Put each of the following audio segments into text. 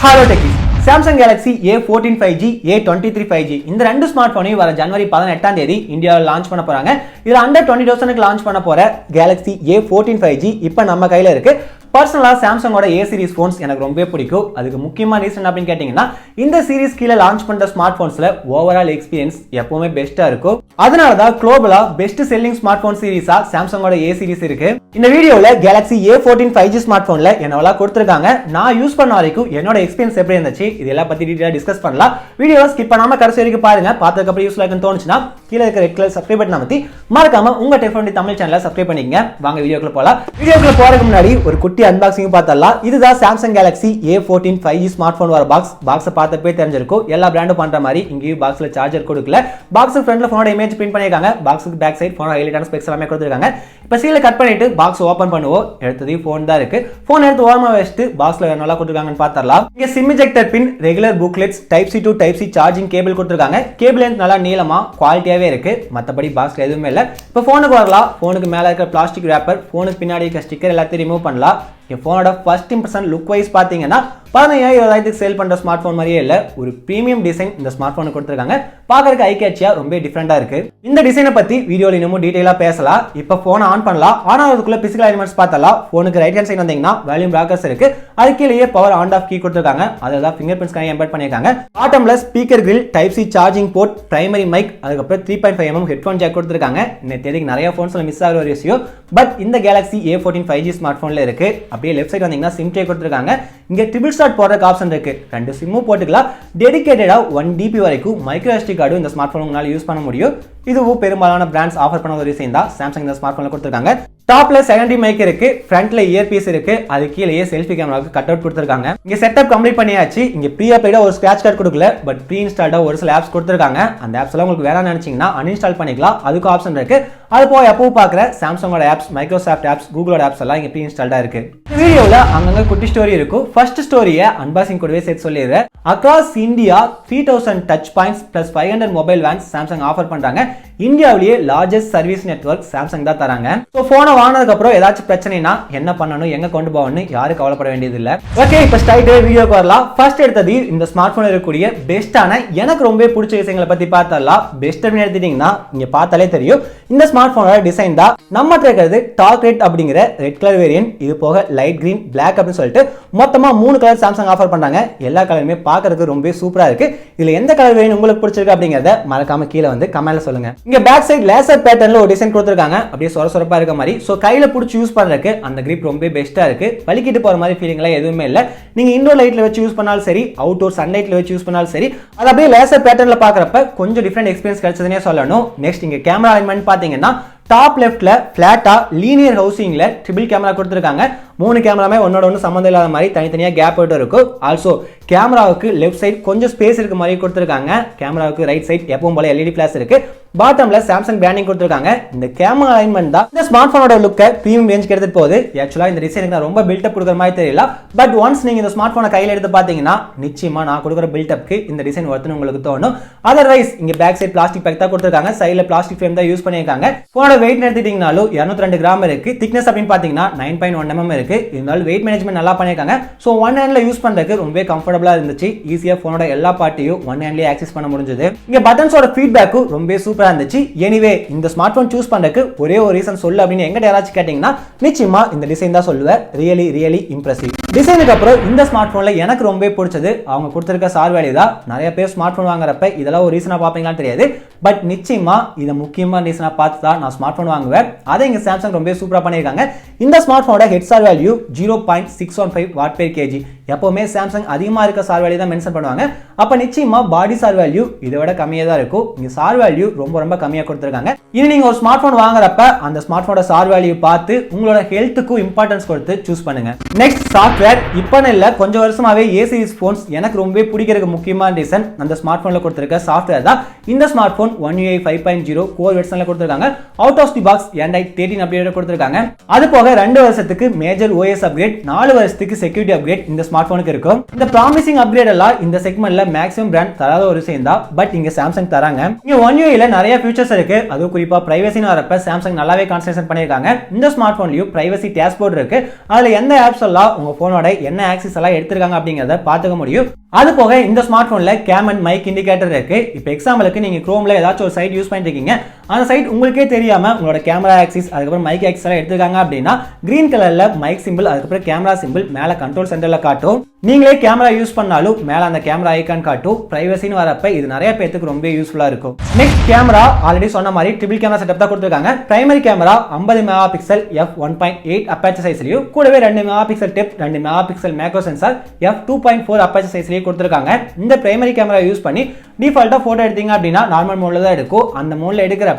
Hello Techies. Samsung Galaxy A14 5G, A13 5G இந்த ரெண்டு smart போனையும் வர ஜனவரி 18ஆம் தேதி இந்தியாவில் லான்ச் பண்ண போறாங்க. இதுல அண்டர் 20,000க்கு லான்ச் பண்ண போற Galaxy A14 5G இப்போ நம்ம கையில இருக்கு. பர்சனலா சாம்சங்கோட A சீரிஸ் போன்ஸ் எனக்கு ரொம்ப பிடிக்கும். அதுக்கு முக்கியமான ரீசன் அப்படின்னு கேட்டீங்கன்னா இந்த சீரிஸ் கீழே லான்ச் பண்ற ஸ்மார்ட் போன்ஸ்ல ஓவரால் எக்ஸ்பீரியன்ஸ் எப்பவுமே பெஸ்டா இருக்கும். அதனால தான் குளோபலா பெஸ்ட் செல்லிங் ஸ்மார்ட் போன் சீரிஸா சாம்சங்கோட A சீரிஸ் இருக்கு. இந்த வீடியோல Galaxy A14 5G ஸ்மார்ட் போன்ல என்னவெல்லாம் கொடுத்திருக்காங்க, நான் யூஸ் பண்ண வரைக்கும் என்னோட எக்ஸ்பீரியன்ஸ் எப்படி இருந்துச்சு, இதெல்லாம் பத்தி டீடைலா டிஸ்கஸ் பண்ணலாம். வீடியோவை ஸ்கிப் பண்ணாம கடைசி வரைக்கும் பாருங்க. பார்த்ததுக்கு அப்புறம் யூஸ்ஃபுல்லா இருக்குன்னு தோணுச்சுன்னா கீழே இருக்க ரெட் கலர் சப்ஸ்கிரைப் பட்டன் அமர்த்தி மறக்காம உங்க டெஃபோன் தமிழ் சேனலை சப்ஸ்கிரைப் பண்ணிக்கங்க. வாங்க வீடியோக்குள்ள போலாம். வீடியோக்குள்ள போறதுக்கு முன்னாடி ஒரு குட்டி அன்பாக்சிங் பார்த்தலாம். இதுதான் Samsung Galaxy A14 5G smart phone வர பாக்ஸை பார்த்தப்பே தெரிஞ்சிருக்கும். எல்லா பிராண்டும் பண்ற மாதிரி இங்கேயும் பாக்ஸ்ல சார்ஜர் கொடுக்கல. பாக்ஸ் ஃப்ரண்ட்ல போனோட இமேஜ் பிரிண்ட் பண்ணிருக்காங்க. பாக்ஸுக்கு பேக் சைடு போனோட ஹைலைட்டான ஸ்பெக்ஸ் எல்லாமே கொடுத்திருக்காங்க. இப்போ சீலை கட் பண்ணிட்டு பாக்ஸ் ஓபன் பண்ணுவோம். எடுத்தது போன் தான் இருக்கு. போன் எடுத்து ஓரமா வச்சிட்டு பாக்ஸ்ல என்னெல்லாம் கொடுத்திருக்காங்கன்னு பார்த்தறலாம். இங்க SIM ejector pin, regular booklets, type C to type C charging cable கொடுத்திருக்காங்க. கேபிள் லென்த் நல்லா நீளமா குவாலிட்டியாவே இருக்கு. மத்தபடி பாக்ஸ்ல எதுவுமே இல்ல. இப்போ போனுக்கு வரலாம். போனுக்கு மேல இருக்க பிளாஸ்டிக் ரேப்பர், போனுக்கு பின்னாடி இருக்க ஸ்டிக்கர் எல்லாத்தையும் ரிமூவ் பண்ணலாம். போனோட ஃபர்ஸ்ட் இம்ப்ரெஷன் லுக் வைஸ் பாத்தீங்கன்னா 15,000 சேல் பண்ற ஸ்மார்ட் போன் மாதிரியே இல்ல, ஒரு பிரீமியம் டிசைன் இந்த ஸ்மார்ட் போன் கொடுத்திருக்காங்க. பார்க்கறதுக்கு ஐ கேட்சியா ரொம்ப டிஃபரெண்டா இருக்கு. இந்த டிசைனை பத்தி வீடியோல இன்னும் டீடைலா பேசலாம். இப்போ போனை ஆன் பண்ணலாம். ஆன் ஆகிறதுக்குள்ள பிசிக்கல் எலிமெண்ட்ஸ் பார்த்தலாம். போனுக்கு ரைட் ஹேண்ட் சைடு வந்தீங்கன்னா வால்யூம் ராக்கர்ஸ் இருக்கு. அது கீழேயே பவர் ஆன் ஆஃப் கீ கொடுத்திருக்காங்க. அதெல்லாம் ஃபிங்கர் பிரிண்ட்ஸ் எம்பெட் பண்ணிருக்காங்க. பாட்டம்ல speaker grill, type C charging port, primary mic, அதுக்கப்புறம் 3.5mm ஹெட்ஃபோன் ஜாக் கொடுத்திருக்காங்க. இந்த தேதிக்கு நிறைய போன்ஸ்ல மிஸ் ஆகிற ஒரு விஷயம், பட் இந்த Galaxy A14 5G ஸ்மார்ட் போன்ல இருக்கு. அப்படியே லெஃப்ட் சைடு வந்தீங்கன்னா சிம் ட்ரே கொடுத்திருக்காங்க. இங்க ட்ரிபிள் ஸ்லாட் போடுறதுக்கு ஆப்ஷன் இருக்கு. ரெண்டு சிம்மும் போட்டுக்கலாம். டெடிகேட்டடா 1 GB வரைக்கும் microSD கார்டு இந்த ஸ்மார்ட் போன் உங்களால யூஸ் பண்ண முடியும். இதுவும் பெரும்பாலான பிராண்ட்ஸ் ஆஃபர் பண்ண ஒரு விஷயம் தான். சாம்சங் இந்த ஸ்மார்ட் போன்ல கொடுத்திருக்காங்க. டாப்ல செகண்டரி மைக் இருக்கு, ஃப்ரண்ட்ல இயர்பீஸ் இருக்கு, அது கீழேயே செல்ஃபி கேமராவுக்கு கட் அவுட் கொடுத்திருக்காங்க. இங்க செட்டப் கம்ப்ளீட் பண்ணியாச்சு. இங்க ப்ரீ அப்ளைடா ஒரு ஸ்கிராட்ச் கார்டு கொடுக்கல, பட் ப்ரீ இன்ஸ்டால்டா ஒரு சில ஆப்ஸ் கொடுத்திருக்காங்க. அந்த ஆப்ஸ் எல்லாம் உங்களுக்கு வேணாம்னு நினைச்சீங்கன்னா அன்இன்ஸ்டால் பண்ணிக்கலாம். அதுக்கு ஆப்ஷன் இருக்கு. அது போய் எப்பவும் பார்க்குற சாம்சங்கோட ஆப்ஸ், மைக்ரோசாஃப்ட் ஆப்ஸ், கூகுளோட ஆப்ஸ் எல்லாம் இங்க ப்ரீ இன்ஸ்டால்டா இருக்கு. இந்த வீடியோல அங்கங்க குட்டி ஸ்டோரி இருக்கும். ஃபர்ஸ்ட் ஸ்டோரியை அன்பாக்சிங் கூடவே சேர்த்து சொல்லிடுறேன். Across India 3000 touch points plus 500 mobile vans Samsung offer பண்றாங்க. இந்தியாவிலேயே லார்ஜஸ்ட் சர்வீஸ் நெட்வொர்க் சாம்சங் தான் தராங்க. ஸோ போனை வாங்கினதுக்கு அப்புறம் ஏதாச்சும் பிரச்சனைனா என்ன பண்ணணும், எங்க கொண்டு போகணும் யாரும் கவலைப்பட வேண்டியது இல்ல. ஓகே, இப்போ ஸ்ட்ரைட்டா வீடியோக்கு வரலாம். ஃபர்ஸ்ட் எடுத்தது இந்த ஸ்மார்ட் போன்ல இருக்கக்கூடிய பெஸ்டான எனக்கு ரொம்ப பிடிச்ச விஷயங்களை பத்தி பார்த்தலாம். பெஸ்ட் அப்படின்னு எடுத்துட்டீங்கன்னா இங்க பார்த்தாலே தெரியும். இந்த ஸ்மார்ட் போனோட டிசைன் தான் நம்ம இருக்கிறது டார்க் ரெட் அப்படிங்கிற ரெட் கலர் வேரியன்ட். இது போக லைட் கிரீன், பிளாக் அப்படின்னு சொல்லிட்டு மொத்தமா 3 கலர் சாம்சங் ஆஃபர் பண்றாங்க. எல்லா கலருமே பார்க்கறதுக்கு ரொம்ப சூப்பரா இருக்கு. இதுல எந்த கலர் வேரியன்ட் உங்களுக்கு பிடிச்சிருக்கு அப்படிங்கறத மறக்காம கீழே வந்து கமெண்ட்ல சொல்லுங்க. இங்க பேக் சைடு லேசர் பேட்டர்ன்ல ஒரு டிசைன் கொடுத்திருக்காங்க. அப்படியே சொரசொரப்பா இருக்க மாதிரி. சோ கையில பிடிச்சி யூஸ் பண்றதுக்கு அந்த கிரிப் ரொம்ப பெஸ்டா இருக்கு. வலிக்கிட்டு போற மாதிரி ஃபீலிங் எல்லாம் எதுவுமே இல்ல. நீங்க இன்டோர் லைட்ல வச்சு யூஸ் பண்ணாலும் சரி, அவுட்டோர் சன்லைட்ல வச்சு யூஸ் பண்ணாலும் சரி, அது அப்படியே லேசர் பேட்டர்ன்ல பாக்குறப்ப கொஞ்சம் டிஃபரெண்ட் எக்ஸ்பீரியன்ஸ் கிடைச்சதுனே சொல்லணும். நெக்ஸ்ட் இங்க கேமரா அலைன்மெண்ட் பாத்தீங்கன்னா டாப் லெஃப்ட்ல பிளாட்டா லீனியர் ஹவுசிங்ல ட்ரிபிள் கேமரா கொடுத்திருக்காங்க. 3 கேமராமே ஒன்னோட ஒன்று சம்மந்தம் இல்லாத மாதிரி தனித்தனியா கேப் விட்டு இருக்கும். ஆல்சோ கேமராவுக்கு லெஃப்ட் சைடு கொஞ்சம் ஸ்பேஸ் இருக்க மாதிரி கொடுத்திருக்காங்க. கேமராவுக்கு ரைட் சைடு எப்பவும் போல LED ஃபிளாஷ் இருக்கு. பாட்டம்ல சாம்சங் பிராண்டிங் கொடுத்திருக்காங்க. இந்த கேமரா அலைன்மெண்ட் தான் இந்த ஸ்மார்ட் போனோட லுக்கை பிரீமியம் ரேஞ்சுக்கு எடுத்துட்டு போகுது. ஆக்சுவலா இந்த டிசைனுக்கு நான் ரொம்ப பில்டப் கொடுக்குற மாதிரி தெரியல, பட் ஒன்ஸ் நீங்க இந்த ஸ்மார்ட் போனை கையில எடுத்து பாத்தீங்கன்னா நிச்சயமா நான் கொடுக்குற பில்டப்க்கு இந்த டிசைன் ஒர்த்துன்னு உங்களுக்கு தோணும். அதர்வைஸ் இங்க பேக் சைடு பிளாஸ்டிக் பேக் தான் கொடுத்திருக்காங்க. சைடுல பிளாஸ்டிக் ஃப்ரேம் தான் யூஸ் பண்ணிருக்காங்க. போனோட வெயிட் எடுத்துட்டீங்கனாலும் 202 கிராம் இருக்கு. திக்னஸ் அப்படின்னு பாத்தீங்கன்னா 9.1 இருக்கு. இருந்தாலும் வெயிட் மேனேஜ்மெண்ட் நல்லா பண்ணிருக்காங்க. சோ ஒன் ஹேண்ட்ல யூஸ் பண்றதுக்கு ரொம்ப கம்ஃபர்டபுளா இருந்துச்சு. ஈஸியா போனோட எல்லா பார்ட்டியும் ஒன் ஹேண்ட்லயே ஆக்சஸ் பண்ண முடிஞ்சது. இங்க பட்டன்ஸோட ஃபீட்பேக்கும் ரொம்ப சூப்பரா இருந்துச்சு. எனிவே இந்த ஸ்மார்ட் போன் சூஸ் பண்றதுக்கு ஒரே ஒரு ரீசன் சொல்லு அப்படின்னு எங்கிட்ட யாராச்சும் கேட்டீங்கன்னா நிச்சயமா இந்த டிசைன் தான் சொல்லுவேன். Really impressive. டிசைனுக்கு அப்புறம் இந்த ஸ்மார்ட் போன்ல எனக்கு ரொம்ப பிடிச்சது அவங்க கொடுத்திருக்க SAR Value தான். நிறைய பேர் ஸ்மார்ட் போன் வாங்குறப்ப இதெல்லாம் ஒரு ரீசனா பாப்பீங்களான்னு தெரியாது, பட் நிச்சயமா இதை முக்கியமான ரீசனா பார்த்து தான் நான் ஸ்மார்ட் போன் வாங்குவேன். அதை இங்க சாம்சங் ரொம்ப சூப்பரா பண்ணிருக்காங்க. இந்த ஸ்மார்ட் போனோட SAR Value 0.615 Watt/kg. எப்பவுமே சாம்சங் அதிகமா இருக்க SAR Value தான் மென்ஷன் பண்ணுவாங்க. அப்ப நிச்சயமா பாடி SAR Value இதை விட கம்மியா தான் இருக்கும். இங்க SAR Value ரொம்ப கம்மியா கொடுத்திருக்காங்க. இனி நீங்க ஒரு ஸ்மார்ட் போன் வாங்குறப்ப அந்த ஸ்மார்ட் போனோட SAR Value பார்த்து உங்களோட ஹெல்த்துக்கு இம்பார்ட்டன்ஸ் கொடுத்து சூஸ் பண்ணுங்க. Next software. இப்ப இல்ல கொஞ்சம் வருஷமாவே A சீரிஸ் போன்ஸ் எனக்கு ரொம்ப பிடிக்கிறதுக்கு முக்கியமான ரீசன் அந்த ஸ்மார்ட் போன்ல கொடுத்திருக்க சாஃப்ட்வேர் தான். இந்த smartphone phone One UI 5.0 core வெர்ஷன்ல கொடுத்திருக்காங்க. Out of the box Android 13 update கொடுத்திருக்காங்க. அது போக 2 வருஷத்துக்கு மேஜர் OS அப்கிரேட், 4 வருஷத்துக்கு செக்யூரிட்டி அப்கிரேட் இந்த ஸ்மார்ட் போனுக்கு இருக்கும். இந்த ப்ராமிசிங் அப்கிரேட் எல்லாம் இந்த செக்மெண்ட்ல மேக்ஸிமம் பிராண்ட் தராத ஒரு விஷயம் தான். பட் இங்க சாம்சங் தராங்க. இங்க One UI ல நிறைய ஃபீச்சர்ஸ் இருக்கு. அது குறிப்பா பிரைவசின்னு வரப்ப சாம்சங் நல்லாவே கான்சென்ட்ரேட் பண்ணிருக்காங்க. இந்த ஸ்மார்ட் போன்லயும் பிரைவசி டேஷ்போர்ட் இருக்கு. அதுல எந்த ஆப்ஸ் எல்லாம் உங்க போனோட என்ன ஆக்சஸ் எல்லாம் எடுத்திருக்காங்க அப்படிங்கறத பாத்துக்க முடியும். அது போக இந்த ஸ்மார்ட் போன்ல கேம் அண்ட் மைக் இண்டிகேட்டர் இருக்கு. இப்போ எக்ஸாம்பிளுக்கு நீங்க குரோம்ல ஏதாச்சும் ஒரு சைட் யூஸ் பண்ணிட்டு இருக்கீங்க, அந்த சைட் உங்களுக்கே தெரியாம உங்களோட கேமரா ஆக்சிஸ் அதுக்கப்புறம் மைக் ஆக்சிஸ் எல்லாம் எடுத்துருக்காங்க அப்படின்னா கிரீன் கலர்ல மைக் சிம்பிள் அதுக்கப்புறம் கேமரா சிம்பிள் மேல கண்ட்ரோல் சென்டர்ல காட்டும். நீங்களே கேமரா யூஸ் பண்ணாலும் மேல அந்த கேமரா ஐகான் காட்டும். பிரைவசின்னு வரப்ப இது நிறைய பேருக்கு ரொம்ப யூஸ்ஃபுல்லா இருக்கும். நெக்ஸ்ட் கேமரா ஆல்ரெடி சொன்ன மாதிரி ட்ரிபிள் கேமரா செட்டப் தான் கொடுத்திருக்காங்க. Primary camera 50 megapixel f1.8 aperture சைஸ்லயும் கூடவே 2 megapixel depth 2 megapixel macro sensor f2.4 aperture சைஸ்லயே கொடுத்திருக்காங்க. இந்த பிரைமரி கேமரா யூஸ் பண்ணி டிஃபால்ட்டா போட்டோ எடுத்தீங்க அப்படின்னா நார்மல் மோட்ல தான் எடுக்கும். அந்த மோட்ல எடுக்கிறப்ப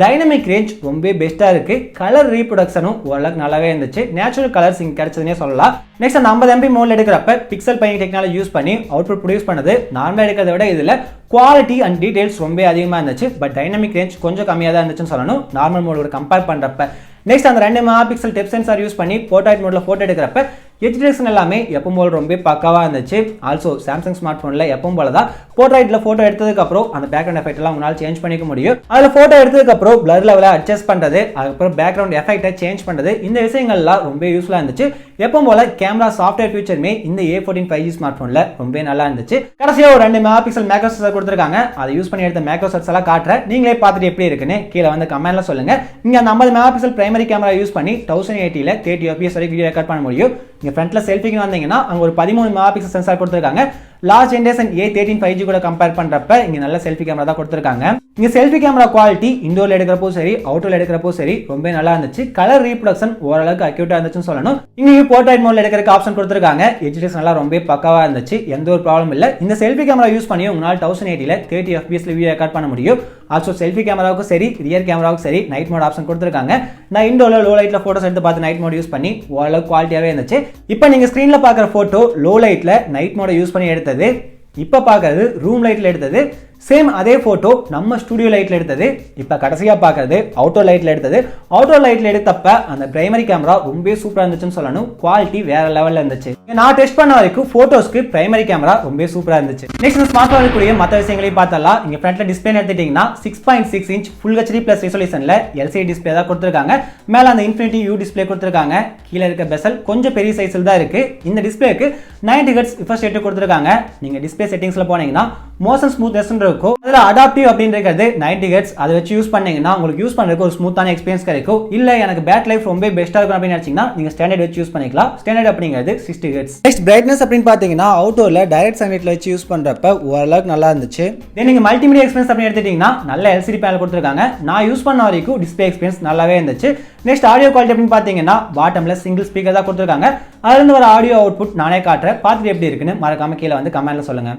டைனமிக் ரேஞ்ச் ரொம்ப பெஸ்டா இருக்கு. கலர் ரீப்ரொடக்ஷனும் ஓரளவுக்கு நல்லாவே இருந்துச்சு. நேச்சுரல் கலர்ஸ் இங்க கிடைச்சதுனே சொல்லலாம். நெக்ஸ்ட் அந்த 50 MP மோட்ல எடுக்கிறப்ப பிக்சல் பையிங் டெக்னாலஜி யூஸ் பண்ணி அவுட்புட் ப்ரொடியூஸ் பண்ணது நார்மலா எடுக்கிறத விட இதுல குவாலிட்டி அண்ட் டீடைல்ஸ் ரொம்ப அதிகமா இருந்துச்சு. பட் டைனமிக் ரேஞ்ச் கொஞ்சம் கம்மியா தான் இருந்துச்சுன்னு சொல்லணும் நார்மல் மோடோட கம்பேர் பண்றப்ப. நெக்ஸ்ட் அந்த 2 megapixel Depp sensor use பண்ணி போர்ட்ரைட் மோட்ல போட்டோ எடுக்கிறப்ப ஹெச்டிஎக்ஷன் எல்லாமே எப்பவும் போல ரொம்ப பக்காவா இருந்துச்சு. ஆல்சோ சாம்சங் ஸ்மார்ட் போன்ல எப்பவும் போல தான் போர்ட்ரைட்ல போட்டோ எடுத்ததுக்கு அப்புறம் அந்த பேக்ரவுண்ட் எஃபெக்ட் எல்லாம் உங்களால சேஞ்ச் பண்ணிக்க முடியும். அதுல போட்டோ எடுத்ததுக்கு அப்புறம் பிளர் லெவலை அட்ஜஸ்ட் பண்றது அதுக்கப்புறம் பேக்ரவுண்ட் எஃபெக்ட்டை சேஞ்ச் பண்றது இந்த விஷயங்கள்லாம் ரொம்ப யூஸ்ஃபுல்லா இருந்துச்சு. எப்பவும் போல கேமரா சாஃப்ட்வேர் ஃபீச்சருமே இந்த A14 5G ஸ்மார்ட் போன்ல ரொம்ப நல்லா இருந்துச்சு. கடைசியா ஒரு 2 மெகா பிக்சல் மேக்ரோ சென்சார் கொடுத்திருக்காங்க. அதை யூஸ் பண்ணி எடுத்த மேக்ரோ சென்சார்ஸ் எல்லாம் காட்டுறேன். நீங்களே பார்த்துட்டு எப்படி இருக்குன்னு கீழே வந்து கமெண்ட்ல சொல்லுங்க. இங்க அந்த 50 mega pixel primary camera use பண்ணி 1080 ல 30 fps வரைக்கும் வீடியோ ரெக்கார்ட் பண்ண முடியும். இங்க ஃப்ரண்ட்ல செல்ஃபிக்கு வந்தீங்கன்னா அங்க ஒரு 13 மெகா பிக்சல் சென்சார் கொடுத்திருக்காங்க. லாஸ்ட் ஜெனரேஷன் A13 5G கூட கம்பேர் பண்றப்ப இங்க நல்ல செல்ஃபி கேமரா தான் கொடுத்திருக்காங்க. இங்க செல்ஃபி கேமரா குவாலிட்டி இன்டோர்ல எடுக்கிறப்போ சரி அவுட்டோர்ல எடுக்கிறப்போ சரி ரொம்ப நல்லா இருந்துச்சு. கலர் ரீப்ரொடக்ஷன் ஓரளவுக்கு அக்யூரேட்டா இருந்துச்சுன்னு சொல்லணும். இங்க போர்ட்ரைட் மோட்ல எடுக்கிறதுக்கு ஆப்ஷன் கொடுத்திருக்காங்க. ஹெச்டிஎக்ஸ் நல்லா ரொம்ப பக்காவா இருந்துச்சு. எந்த ஒரு ப்ராப்ளம் இல்ல. இந்த செல்ஃபி கேமரா யூஸ் பண்ணி உங்களால 1080 ல 30 fps ல வீடியோ ரெக்கார்ட் பண்ண முடியும். ஆல்சோ செல்ஃபி கேமராவுக்கு சரி ரியர் கேமராவுக்கு சரி நைட் மோட் ஆப்ஷன் கொடுத்திருக்காங்க. நான் இன்டோர்ல லோ லைட்ல போட்டோஸ் எடுத்து பார்த்து நைட் மோட் யூஸ் பண்ணி ஓரளவுக்கு குவாலிட்டியாவே இருந்துச்சு. இப்போ நீங்க ஸ்கிரீன்ல பாக்குற போட்டோ லோ லைட்ல நைட் மோட யூஸ் பண்ணி எடுத்தது. இப்ப பாக்குறது ரூம் லைட்ல எடுத்தது. சேம் அதே போட்டோ நம்ம ஸ்டுடியோ லைட்ல எடுத்தது. இப்ப கடைசியா பாக்குறது அவுட்டோர் லைட்ல எடுத்தது. அவுட்டோர் லைட்ல எடுத்தப்ப அந்த பிரைமரி கேமரா ரொம்ப சூப்பரா இருந்துச்சுன்னு சொல்லணும். குவாலிட்டி வேற லெவல்ல இருந்துச்சு. நான் டெஸ்ட் பண்ண வரைக்கும் போட்டோஸ்க்கு பிரைமரி கேமரா ரொம்ப சூப்பரா இருந்துச்சு. நெக்ஸ்ட் ஸ்மார்ட் போன் கூடிய மற்ற விஷயங்களையும் பார்த்தலாம். இங்க ஃப்ரண்ட்ல டிஸ்பிளே எடுத்துட்டீங்கன்னா 6.6 இன்ச் ஃபுல் HD பிளஸ் ரெசல்யூஷன்ல LCD டிஸ்பிளே தான் கொடுத்திருக்காங்க. மேல அந்த இன்ஃபினிட்டி U டிஸ்பிளே கொடுத்திருக்காங்க. கீழே இருக்க பெசல் கொஞ்சம் பெரிய சைஸ்ல தான் இருக்கு. இந்த டிஸ்பிளேக்கு 90 Hz ரிஃப்ரெஷ் ரேட் கொடுத்திருக்காங்க. நீங்க டிஸ்பிளே செட்டிங்ஸ்ல போனீங்கன்னா மோஷன் ஸ்மூத்னஸ் இருக்கும். அதுல அடாப்டிவ் அப்படின்றது 90 Hz அதை வச்சு யூஸ் பண்ணீங்கன்னா உங்களுக்கு யூஸ் பண்றதுக்கு ஒரு ஸ்மூத்தான எக்ஸ்பீரியன்ஸ் கிடைக்கும். இல்ல எனக்கு பேட் லைஃப் ரொம்ப பெஸ்டா இருக்கும் அப்படின்னு நினைச்சீங்கன்னா நீங்க ஸ்டாண்டர்ட் வச்சு யூஸ் பண்ணிக்கலாம். ஸ்டாண்டர்ட் அப்படிங்கிறது 60 Hz. நெக்ஸ்ட் பிரைட்னஸ் அப்படின்னு பாத்தீங்கன்னா அவுட்டோர்ல டைரக்ட் சன்லைட்ல வச்சு யூஸ் பண்றப்ப ஓரளவுக்கு நல்லா இருந்துச்சு. தென் நீங்க மல்டிமீடியா எக்ஸ்பீரியன்ஸ் அப்படின்னு எடுத்துட்டீங்கன்னா நல்ல LCD பேனல் கொடுத்திருக்காங்க. நான் யூஸ் பண்ண வரைக்கும் டிஸ்பிளே எக்ஸ்பீரியன்ஸ் நல்லாவே இருந்துச்சு. நெக்ஸ்ட் ஆடியோ குவாலிட்டி அப்படின்னு பாத்தீங்கன்னா பாட்டம்ல சிங்கிள் ஸ்பீக்கர் தான் கொடுத்திருக்காங்க. அதுல இருந்து வர ஆடியோ அவுட்புட் நானே காட்டுறேன். பார்த்துட்டு எப்படி இருக்குன்னு மறக்காம கீழே வந்து கமெண்ட்ல சொல்லுங்க.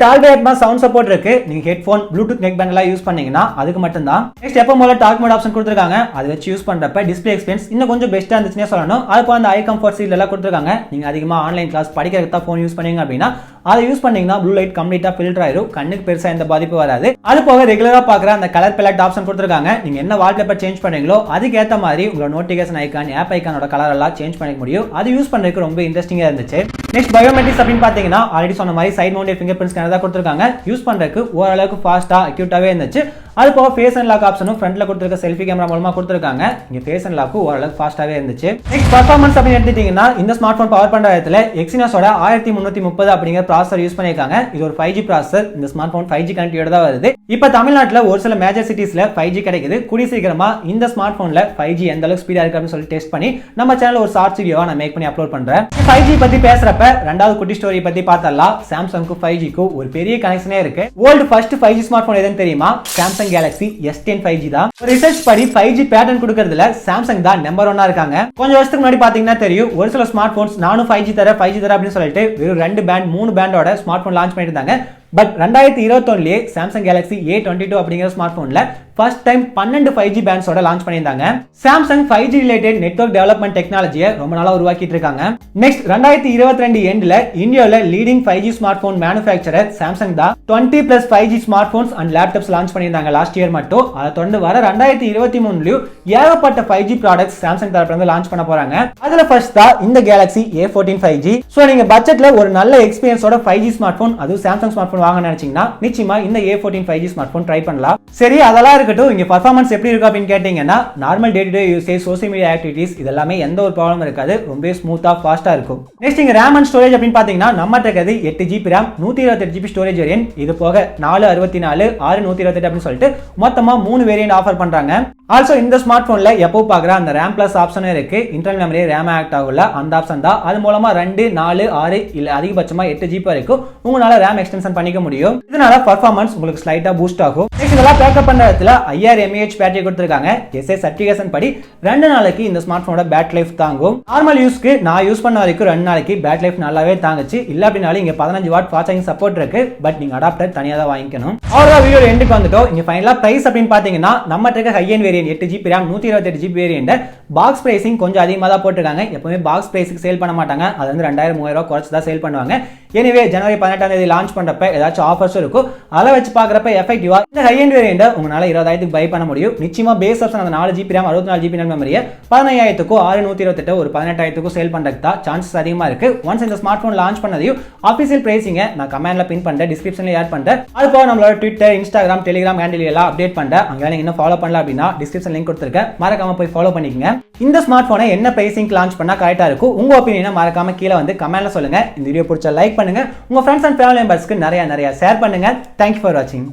டால்பி அட்மாஸ் சவுண்ட் சப்போர்ட் இருக்கு. நீங்க ஹெட்ஃபோன் ப்ளூடூத் நெக் பேண்ட் எல்லாம் யூஸ் பண்ணீங்கன்னா அதுக்கு மட்டும் தான். நெக்ஸ்ட் எப்போ போல டாக் மோட் ஆப்ஷன் கொடுத்திருக்காங்க. அதை வச்சு யூஸ் பண்றப்ப டிஸ்பிளே எக்ஸ்பீரியன்ஸ் இன்னும் கொஞ்சம் பெஸ்டா இருந்துச்சுன்னே சொல்லணும். அதுக்கு அந்த ஐ கம்ஃபர்ட் சீல் எல்லாம் கொடுத்திருக்காங்க. நீங்க அதிகமா ஆன்லைன் கிளாஸ் படிக்கிறதுக்கு தான் போன் யூஸ் பண்ணீங்க அப்படின்னா அதை யூஸ் பண்ணீங்கன்னா ப்ளூ லைட் கம்ப்ளீட்டா ஃபில்டர் ஆயிரும். கண்ணுக்கு பெருசா எந்த பாதிப்பு வராது. அது போக ரெகுலரா பாக்குற அந்த கலர் பேலட் ஆப்ஷன் கொடுத்திருக்காங்க. நீங்க என்ன வால்பேப்பர் சேஞ்ச் பண்ணீங்களோ அதுக்கு ஏத்த மாதிரி உங்களோட நோட்டிபிகேஷன் ஐகான் ஆப் ஐகானோட கலர் எல்லாம் சேஞ்ச் பண்ணிக்க முடியும். அது யூஸ் பண்றதுக்கு ரொம்ப இன்ட்ரெஸ்டிங்கா இருந்துச்சு. நெக்ஸ்ட் பயோமெட்ரிக்ஸ் அப்படின்னு பாத்தீங்கன்னா ஆல்ரெடி சொன்ன மாதிரி side mounted fingerprint scanner தான் கொடுத்திருக்காங்க. யூஸ் பண்றதுக்கு ஓரளவுக்கு ஃபாஸ்டா அக்யூட்டாவே இருந்துச்சு. அது போக ஃபேஸ் அண்ட் லாக் ஆப்ஷனும் ஃப்ரண்ட்ல கொடுத்திருக்க செல்ஃபி கேமரா மூலமா கொடுத்திருக்காங்க. இங்க ஃபேஸ் அண்ட் லாக் ஓரளவுக்கு ஃபாஸ்டாவே இருந்துச்சு. நெக்ஸ்ட் பெர்ஃபார்மன்ஸ் அப்படின்னு எடுத்துட்டீங்கன்னா இந்த ஸ்மார்ட் போன் பவர் பண்ற இடத்துல எக்ஸினோஸோட 1330 அப்படிங்கிற ப்ராசஸர் யூஸ் பண்ணிருக்காங்க. இது ஒரு 5G ப்ராசஸர். இந்த ஸ்மார்ட் போன் 5G கனெக்டிவிட்டியோட தான் வருது. இப்ப தமிழ்நாட்டுல ஒரு சில மேஜர் சிட்டிஸ்ல 5G கிடைக்குது. கூடிய சீக்கிரமா இந்த ஸ்மார்ட் போன்ல 5G எந்த அளவுக்கு ஸ்பீடா இருக்கு அப்படின்னு சொல்லி டெஸ்ட் பண்ணி நம்ம சேனல்ல ஒரு ஷார்ட் வீடியோவா நான் மேக் பண்ணி அப்லோட் பண்றேன். 5G பத்தி பேசுறப்ப ரெண்டாவது குட்டி ஸ்டோரி பத்தி பார்த்தலாம். சாம்சங்க்கு 5Gக்கு ஒரு பெரிய கனெக்ஷனே இருக்கு. World first 5G smart phone எதுன்னு தெரியுமா? சாம்சங் Galaxy S10 5G தான். ரிசர்ச் படி 5G பேட்டர்ன் கொடுக்கிறதுல சாம்சங் தான் நம்பர் 1 இருக்காங்க. கொஞ்சம் வருஷத்துக்கு முன்னாடி பாத்தீங்கன்னா தெரியும் ஒரு சில ஸ்மார்ட் போன்ஸ் நானும் 5G தர அப்படின்னு சொல்லிட்டு வெறும் 2 பேண்ட் 3 பேண்டோட ஸ்மார்ட் போன் லான்ச் பண்ணிட்டு இருந்தாங்க. பட் 2021 சாம்சங் Galaxy A22 அப்படிங்கிற ஸ்மார்ட் போன்ல ஃபர்ஸ்ட் டைம் 12 5G பேண்ட்ஸோட லான்ச் பண்ணியிருந்தாங்க. Samsung 5G related network development டெக்னாலஜியை ரொம்ப நாளா உருவாக்கிட்டு இருக்காங்க. நெக்ஸ்ட் 2022 எண்ட்ல இந்தியாவில் leading 5G smart phone manufacturer Samsung தான் 20+ 5G smart phones and laptops launch பண்ணியிருந்தாங்க லாஸ்ட் இயர் மட்டும். அதை தொடர்ந்து வர 2023 ஏகப்பட்ட 5G ப்ராடக்ட்ஸ் சாம்சங் தரப்புல இருந்து லான்ச் பண்ண போறாங்க. அதுல ஃபர்ஸ்ட் தான் இந்த Galaxy A14 5G. சோ நீங்க பட்ஜெட்ல ஒரு நல்ல எக்ஸ்பீரியன்ஸோட 5G ஸ்மார்ட் போன், அதுவும் சாம்சங் ஸ்மார்ட் போன் வாங்க நினைச்சீங்கன்னா நிச்சயமா இந்த A14 5G smart phone try பண்ணலாம். சரி, அதெல்லாம் இருக்கட்டும். இங்க பெர்ஃபார்மன்ஸ் எப்படி இருக்கு அப்படின்னு கேட்டீங்கன்னா normal day to day usage, social media activities இதெல்லாமே எந்த ஒரு ப்ராப்ளம் இருக்காது. ரொம்ப ஸ்மூத்தா ஃபாஸ்டா இருக்கும். நெக்ஸ்ட் இங்க RAM அண்ட் ஸ்டோரேஜ் அப்படின்னு பாத்தீங்கன்னா நம்ம இருக்கிறது 8GB RAM, 128GB storage variant. இது போக 464, 628 அப்படின்னு சொல்லிட்டு மொத்தமா 3 வேரியன்ட் ஆஃபர் பண்றாங்க. ஆல்சோ இந்த ஸ்மார்ட் போன்ல எப்போ பாக்குற அந்த RAM பிளஸ் ஆப்ஷன் இருக்கு. இன்டர்னல் மெமரி RAM ஆக்ட் ஆகல அந்த ஆப்ஷன் தான். அது மூலமா 2, 4, 6 இல்ல அதிகபட்சமா 8GB வரைக்கும் உங்களால RAM எக்ஸ்டென்ஷன் பண்ணிக்க முடியும். இதனால பெர்ஃபார்மன்ஸ் உங்களுக்கு ஸ்லைட்டா பூஸ்ட் ஆகும். நெக்ஸ்ட் இதெல்லாம் பேக்கப் பண்ற இடத்துல 5000 mAh பேட்டரி கொடுத்திருக்காங்க. SA சர்டிஃபிகேஷன் படி 2 நாளைக்கு இந்த ஸ்மார்ட் போனோட பேட்டரி லைஃப் தாங்கும். நார்மல் யூஸ்க்கு நான் யூஸ் பண்ண வரைக்கும் 2 நாளைக்கு பேட்டரி லைஃப் நல்லாவே தாங்குச்சு. இல்ல அப்படினாலும் இங்க 15 வாட் ஃபாஸ்ட் சார்ஜிங் சப்போர்ட் இருக்கு. பட் நீங்க அடாப்டர் தனியா தான் வாங்கிக்கணும். அவ்வளவுதான், வீடியோ எண்டுக்கு வந்துட்டோம். இங்க ஃபைனலா பிரைஸ் அப்படின்னு பாத்தீங்கன்னா நம்ம இருக்க high end variant 8GB RAM 128GB variant box pricing கொஞ்சம் அதிகமா தான் போட்டுருக்காங்க. எப்பவுமே பாக்ஸ் பிரைஸ்க்கு சேல் பண்ண மாட்டாங்க. அது வந்து 2000 3000 குறைச்சு தான் சேல் பண்ணுவாங்க. எனவே ஜனவரி 18 லான்ச் பண்றப்ப ஏதாச்சும் ஆஃபர்ஸ் இருக்கும். அதை வச்சு பாக்குறப்ப எஃபெக்டிவா இந்த ஹை எண்ட் வேரியன்ட் உங்களால 20000க்கு பை பண்ண முடியும். நிச்சயமா பேஸ் ஆப்ஷன் அந்த 4GB RAM 64GB மெமரியை 15000க்கும் 628 ஒரு 18000க்கும் சேல் பண்றதுக்கு தான் சான்சஸ் அதிகமா இருக்கு. ஒன்ஸ் இந்த ஸ்மார்ட் போன் லான்ச் பண்ணதையும் ஆஃபீஷியல் பிரைசிங்கை நான் கமெண்ட்ல பின் பண்றேன், டிஸ்கிரிப்ஷன்ல ஆட் பண்றேன். அது போக நம்மளோட ட்விட்டர், இன்ஸ்டாகிராம், டெலிகிராம் ஹேண்டில் எல்லாம் அப்டேட் பண்றேன். அங்க நீங்க இன்னும் ஃபாலோ பண்ணல அப்படின்னா டிஸ்கிரிப்ஷன் லிங்க் கொடுத்துருக்கேன், மறக்காம போய் ஃபாலோ பண்ணிக்கங்க. இந்த ஸ்மார்ட் போனை என்ன பிரைசிங் லான்ச் பண்ணா கரெக்டா இருக்கும் உங்க ஒப்பீனியனை மறக்காம கீழே வந்து கமெண்ட்ல சொல்லுங்க. இந்த வீடியோ பிடிச்சா லைக் பண்ணுங்க, உங்க ஃப்ரெண்ட்ஸ் அண்ட் ஃபேமிலி மெம்பர்ஸ்க்கு நிறைய ஷேர் பண்ணுங்க. தேங்க்யூ ஃபார் வாட்சிங்.